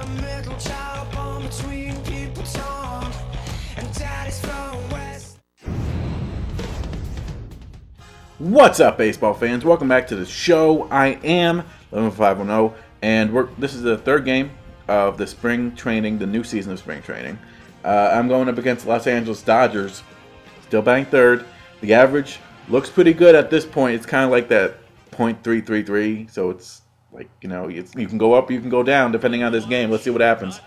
A middle child born between people torn, and daddy's from west. What's up, baseball fans? Welcome back to the show. I am 11510, and this is the third game of the spring training, the new season of spring training. I'm going up against the Los Angeles Dodgers, still batting third. The average looks pretty good at this point. It's kind of like that .333, so it's like, you know, you can go up, you can go down depending on this game. Let's see what happens.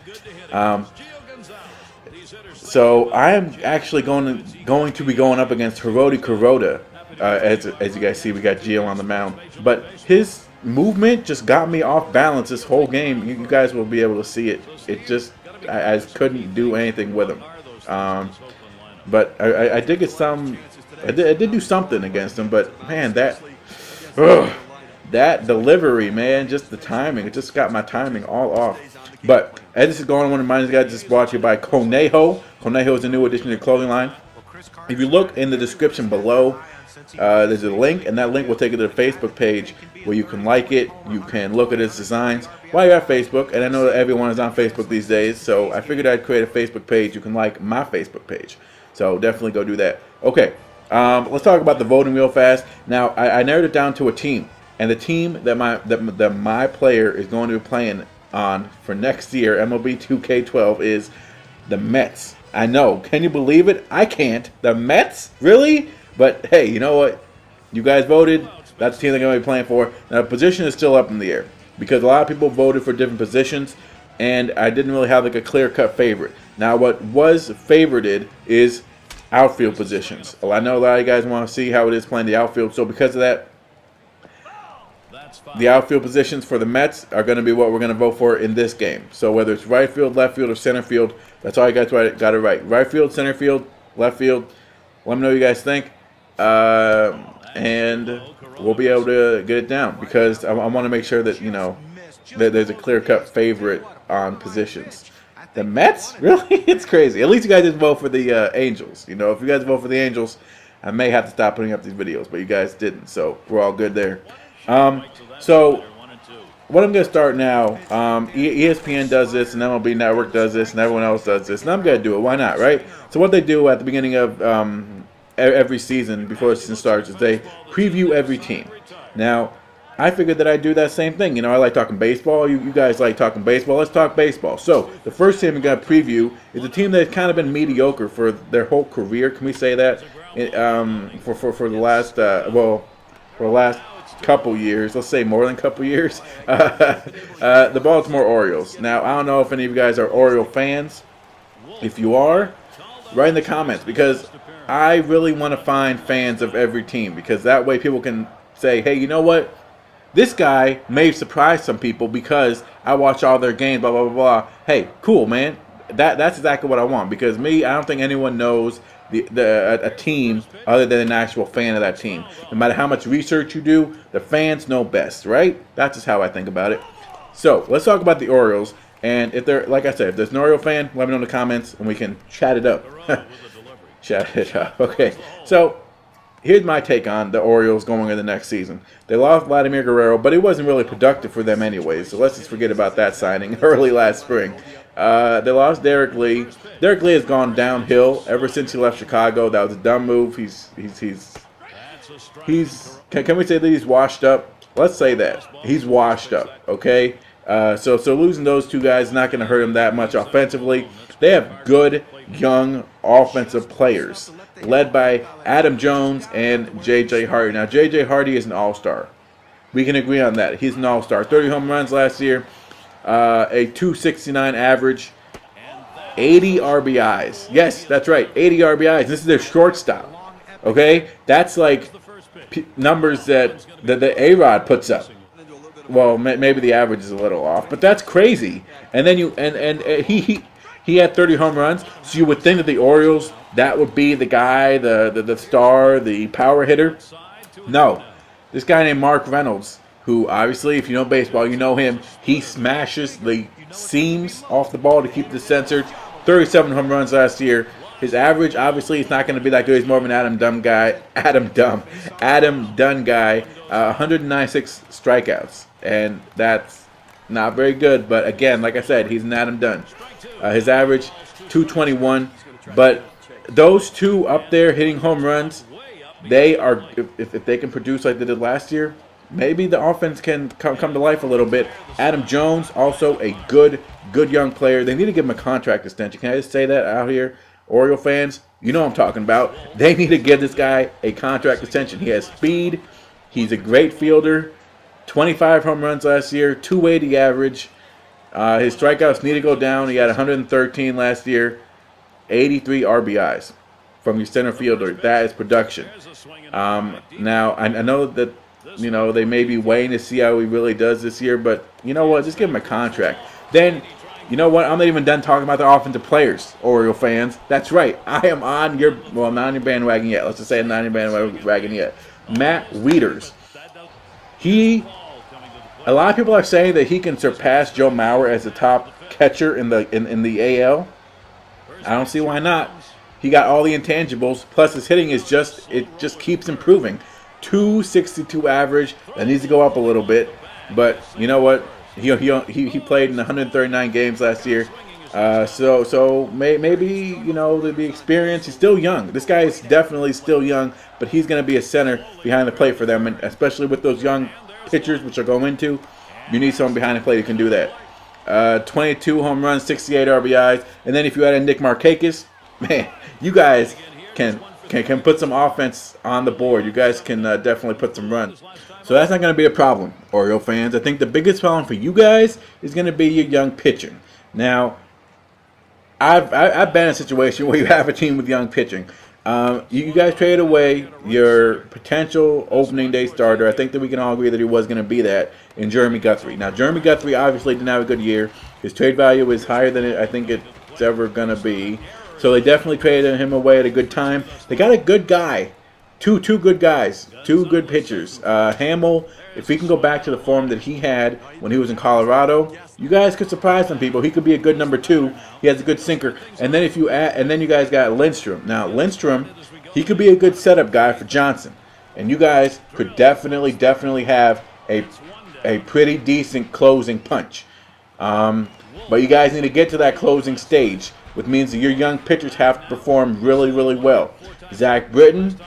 So I am actually going to be going up against Hiroti Kuroda. As you guys see, we got Gio on the mound, but his movement just got me off balance this whole game. You guys will be able to see it. It just, I couldn't do anything with him. But I did get some. I did do something against him, but man, that delivery, man, just the timing, it just got my timing all off. But as this is going on, I want to remind you guys, this is brought to you by Conejo. Conejo is a new addition to the clothing line. If you look in the description below, there's a link, and that link will take you to the Facebook page where you can like it, you can look at its designs while you're at Facebook. And I know that everyone is on Facebook these days, so I figured I'd create a Facebook page. You can like my Facebook page, so definitely go do that. Okay, let's talk about the voting real fast. Now, I narrowed it down to a team, and the team that my player is going to be playing on for next year, MLB 2K12, is the Mets. I know, can you believe it? I can't. The Mets? Really? But hey, you know what? You guys voted. That's the team they're going to be playing for. Now, the position is still up in the air because a lot of people voted for different positions, and I didn't really have like a clear-cut favorite. Now, what was favorited is outfield positions. Well, I know a lot of you guys want to see how it is playing the outfield, so because of that, the outfield positions for the Mets are going to be what we're going to vote for in this game. So whether it's right field, left field, or center field, that's all you guys got it right. Right field, center field, left field. Let me know what you guys think. And we'll be able to get it down because I want to make sure that, you know, that there's a clear-cut favorite on positions. The Mets? Really? It's crazy. At least you guys didn't vote for the Angels. You know, if you guys vote for the Angels, I may have to stop putting up these videos, but you guys didn't, so we're all good there. So what I'm going to start now, ESPN does this, and MLB Network does this, and everyone else does this, and I'm going to do it. Why not, right? So what they do at the beginning of every season, before the season starts, is they preview every team. Now, I figured that I'd do that same thing. You know, I like talking baseball. You guys like talking baseball. Let's talk baseball. So the first team we're going to preview is a team that's kind of been mediocre for their whole career. Can we say that? For the last, for the last couple years, let's say more than a couple years, the Baltimore Orioles. Now, I don't know if any of you guys are Oriole fans. If you are, write in the comments, because I really want to find fans of every team, because that way people can say, hey, you know what? This guy may surprise some people because I watch all their games, blah, blah, blah, blah. Hey, cool, man. That's exactly what I want, because I don't think anyone knows a team other than an actual fan of that team. No matter how much research you do, the fans know best, right? That's just how I think about it. So let's talk about the Orioles. And if they're, like I said, if there's an Oriole fan, let me know in the comments and we can chat it up. Chat it up. Okay. So here's my take on the Orioles going into the next season. They lost Vladimir Guerrero, but it wasn't really productive for them anyways. So let's just forget about that signing early last spring. They lost Derek Lee. Derek Lee has gone downhill ever since he left Chicago. That was a dumb move. Can we say that he's washed up? Let's say that he's washed up. Okay. So losing those two guys is not going to hurt him that much offensively. They have good young offensive players led by Adam Jones and J.J. Hardy. Now J.J. Hardy is an all-star. We can agree on that. He's an all-star. 30 home runs last year. A 269 average, 80 RBIs. Yes, that's right, 80 RBIs. This is their shortstop. Okay, that's like numbers that the A-Rod puts up. Well, maybe the average is a little off, but that's crazy. And then he had 30 home runs, so you would think that the Orioles, that would be the guy, the star, the power hitter. No, this guy named Mark Reynolds, who obviously, if you know baseball, you know him. He smashes the seams off the ball to keep it censored. 37 home runs last year. His average, obviously, it's not going to be that good. He's more of an Adam Dunn guy. 196 strikeouts, and that's Not very good, but again, like I said, he's an Adam Dunn. His average, 221. But those two up there hitting home runs, they are, if they can produce like they did last year, maybe the offense can come to life a little bit. Adam Jones, also a good young player. They need to give him a contract extension. Can I just say that out here? Oriole fans, you know what I'm talking about. They need to give this guy a contract extension. He has speed. He's a great fielder. 25 home runs last year, 280 average. His strikeouts need to go down. He had 113 last year, 83 RBIs from your center fielder. That is production. Now, I know that, you know, they may be waiting to see how he really does this year, but you know what? Just give him a contract. Then, you know what? I'm not even done talking about the offensive players, Oriole fans. That's right. I am on your, well, I'm not on your bandwagon yet. Let's just say I'm not on your bandwagon yet. Matt Wieters. A lot of people are saying that he can surpass Joe Mauer as the top catcher in the AL. I don't see why not. He got all the intangibles, plus his hitting is just keeps improving. 262 average. That needs to go up a little bit, but you know what? He played in 139 games last year. So maybe, you know, the experience. He's still young. This guy is definitely still young, but he's going to be a center behind the plate for them, and especially with those young pitchers, which are going into, you need someone behind the plate who can do that. 22 home runs, 68 RBIs, and then if you add in Nick Markakis, man, you guys can put some offense on the board. You guys can definitely put some runs. So that's not going to be a problem, Oriole fans. I think the biggest problem for you guys is going to be your young pitching. Now, I've been in a situation where you have a team with young pitching. You guys traded away your potential opening day starter. I think that we can all agree that he was going to be that in Jeremy Guthrie. Now, Jeremy Guthrie obviously didn't have a good year. His trade value is higher than I think it's ever going to be. So they definitely traded him away at a good time. They got a good guy. Two good guys. Two good pitchers. Hamill, if he can go back to the form that he had when he was in Colorado, you guys could surprise some people. He could be a good number 2. He has a good sinker. And then you guys got Lindstrom. Now Lindstrom, he could be a good setup guy for Johnson. And you guys could definitely have a pretty decent closing punch. But you guys need to get to that closing stage, which means that your young pitchers have to perform really, really well. Zach Britton,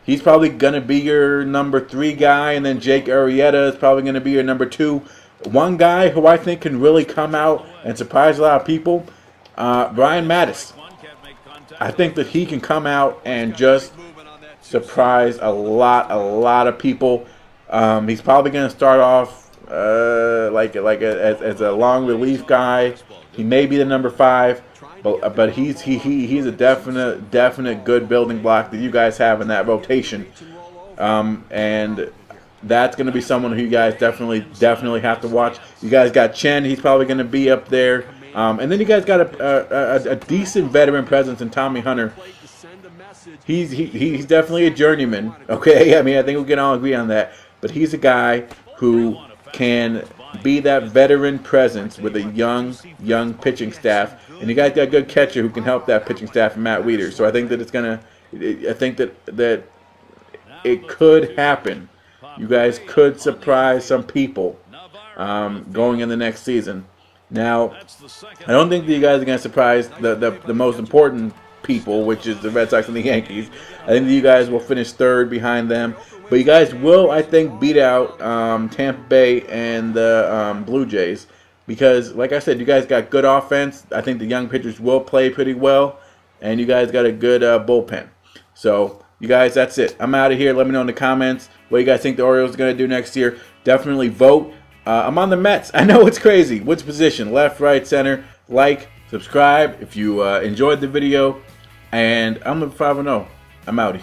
he's probably going to be your number 3 guy, and then Jake Arrieta is probably going to be your number 2. One guy who I think can really come out and surprise a lot of people, Brian Mattis. I think that he can come out and just surprise a lot of people. He's probably going to start off as a long relief guy. He may be the number 5. But he's a definite good building block that you guys have in that rotation, and that's going to be someone who you guys definitely have to watch. You guys got Chen; he's probably going to be up there, and then you guys got a decent veteran presence in Tommy Hunter. He's definitely a journeyman. Okay, I mean I think we can all agree on that. But he's a guy who can be that veteran presence with a young pitching staff, and you guys got a good catcher who can help that pitching staff in Matt Wieters. So I think that I think that it could happen. You guys could surprise some people going in the next season. Now, I don't think that you guys are going to surprise the most important people, which is the Red Sox and the Yankees. I think that you guys will finish 3rd behind them. But you guys will, I think, beat out Tampa Bay and the Blue Jays. Because, like I said, you guys got good offense. I think the young pitchers will play pretty well. And you guys got a good bullpen. So, you guys, that's it. I'm out of here. Let me know in the comments what you guys think the Orioles are going to do next year. Definitely vote. I'm on the Mets. I know it's crazy. Which position? Left, right, center. Like, subscribe if you enjoyed the video. And I'm the 5-0. I'm outie.